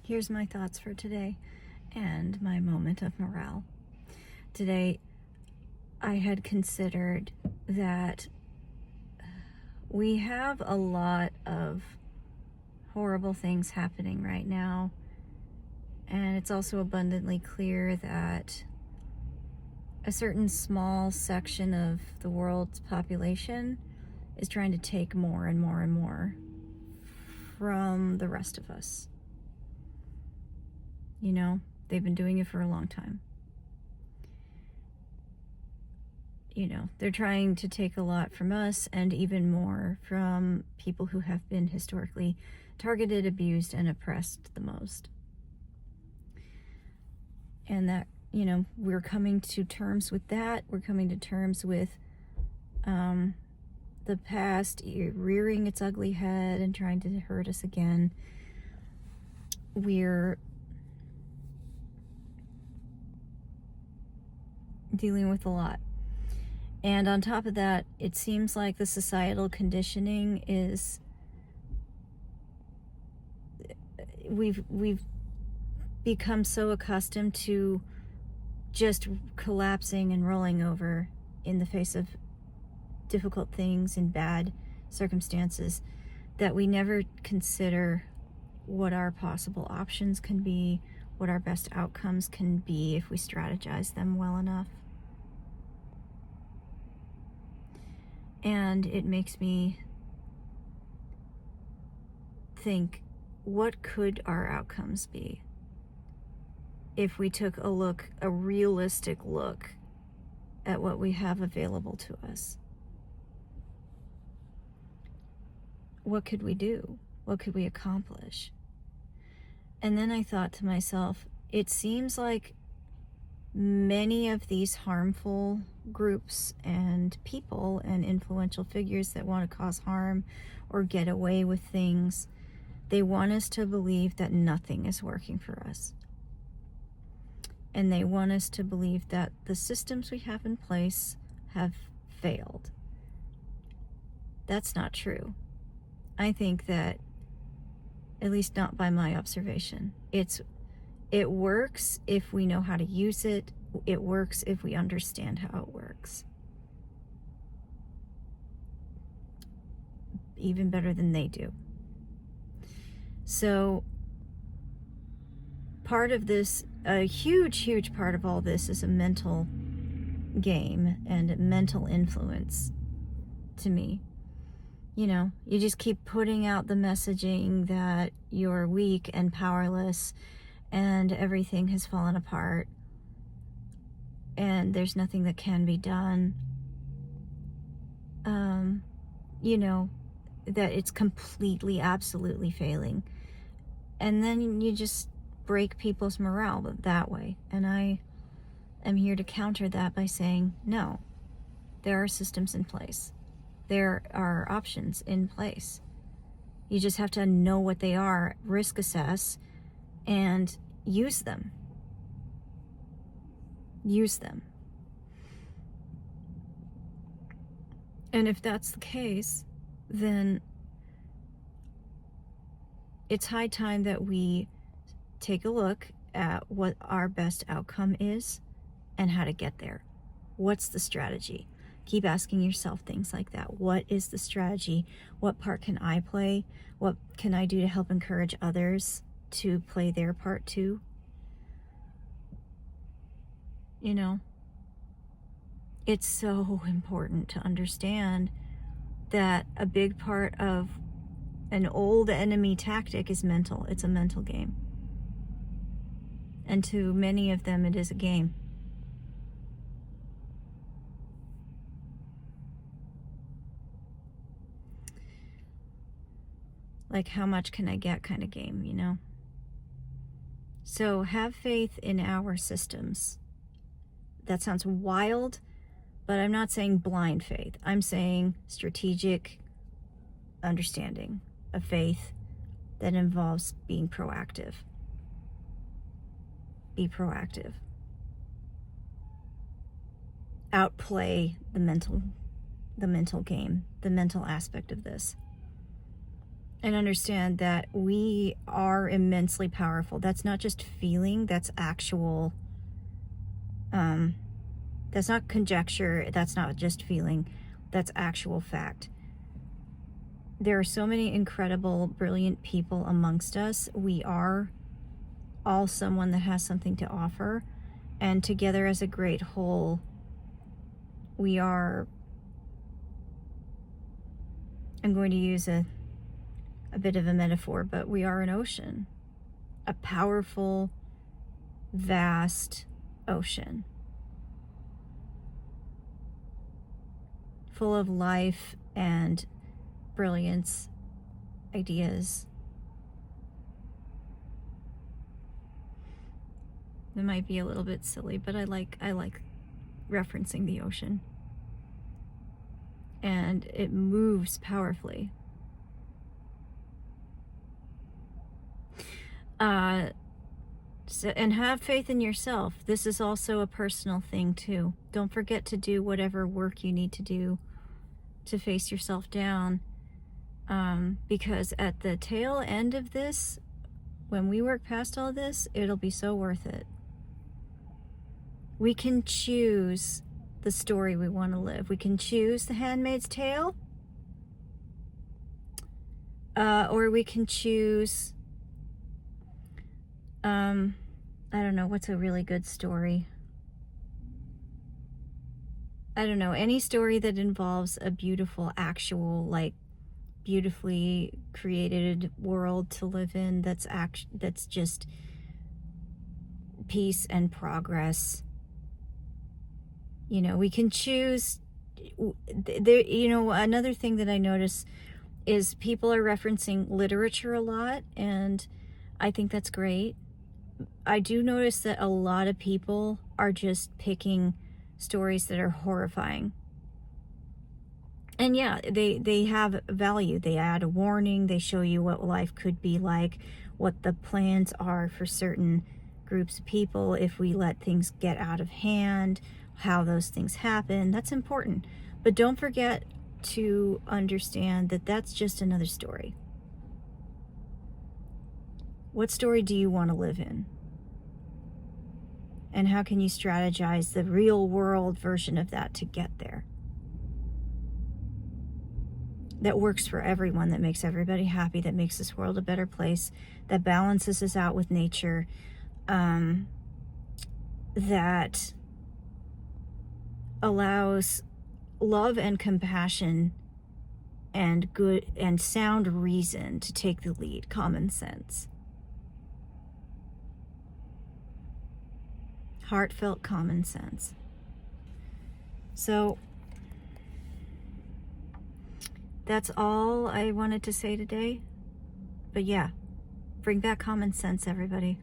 Here's my thoughts for today and my moment of morale. Today, I had considered that we have a lot of horrible things happening right now, and it's also abundantly clear that a certain small section of the world's population is trying to take more and more and more from the rest of us. You know, they've been doing it for a long time. You know, they're trying to take a lot from us and even more from people who have been historically targeted, abused, and oppressed the most. And that, you know, we're coming to terms with that. We're coming to terms with the past rearing its ugly head and trying to hurt us again. We're dealing with a lot. And on top of that, it seems like the societal conditioning is we've become so accustomed to just collapsing and rolling over in the face of difficult things and bad circumstances that we never consider what our possible options can be, what our best outcomes can be if we strategize them well enough. And it makes me think, what could our outcomes be if we took a realistic look at what we have available to us? What could we do? What could we accomplish? And then I thought to myself, it seems like many of these harmful groups and people and influential figures that want to cause harm or get away with things, they want us to believe that nothing is working for us. And they want us to believe that the systems we have in place have failed. That's not true. I think that, at least not by my observation, it works if we know how to use it. It works if we understand how it works. Even better than they do. So part of this, a huge part of all this is a mental game and mental influence to me. You know, you just keep putting out the messaging that you're weak and powerless and everything has fallen apart and there's nothing that can be done. You know, that it's completely, absolutely failing. And then you just break people's morale that way. And I am here to counter that by saying, no, there are systems in place. There are options in place. You just have to know what they are, risk assess, and use them. Use them. And if that's the case, then it's high time that we take a look at what our best outcome is and how to get there. What's the strategy? Keep asking yourself things like that. What is the strategy? What part can I play? What can I do to help encourage others to play their part too? You know, it's so important to understand that a big part of an old enemy tactic is mental. It's a mental game. And to many of them, it is a game. Like, how much can I get kind of game, you know? So have faith in our systems. That sounds wild, but I'm not saying blind faith. I'm saying strategic understanding of faith that involves being proactive. Be proactive. Outplay the mental game, the mental aspect of this. and understand that we are immensely powerful. That's not just feeling, that's actual, that's not conjecture, that's not just feeling, that's actual fact. There are so many incredible, brilliant people amongst us. We are all someone that has something to offer, and together as a great whole, we are, I'm going to use a bit of a metaphor, but we are an ocean, a powerful, vast ocean, full of life and brilliance, ideas. It might be a little bit silly, but I like referencing the ocean. And it moves powerfully. And have faith in yourself. This is also a personal thing too. Don't forget to do whatever work you need to do to face yourself down. Because at the tail end of this, when we work past all this, it'll be so worth it. We can choose the story we want to live. We can choose The Handmaid's Tale, or we can choose, I don't know, what's a really good story? I don't know, any story that involves a beautiful, actual, like, beautifully created world to live in, that's just peace and progress. You know, we can choose. There, you know, another thing that I notice is people are referencing literature a lot, and I think that's great. I do notice that a lot of people are just picking stories that are horrifying. And yeah, they have value. They add a warning. They show you what life could be like, what the plans are for certain groups of people if we let things get out of hand, how those things happen. That's important. But don't forget to understand that that's just another story. What story do you want to live in? And how can you strategize the real world version of that to get there? That works for everyone, that makes everybody happy, that makes this world a better place, that balances us out with nature, that allows love and compassion and good and sound reason to take the lead, common sense. Heartfelt common sense. So that's all I wanted to say today. But yeah, bring back common sense, everybody.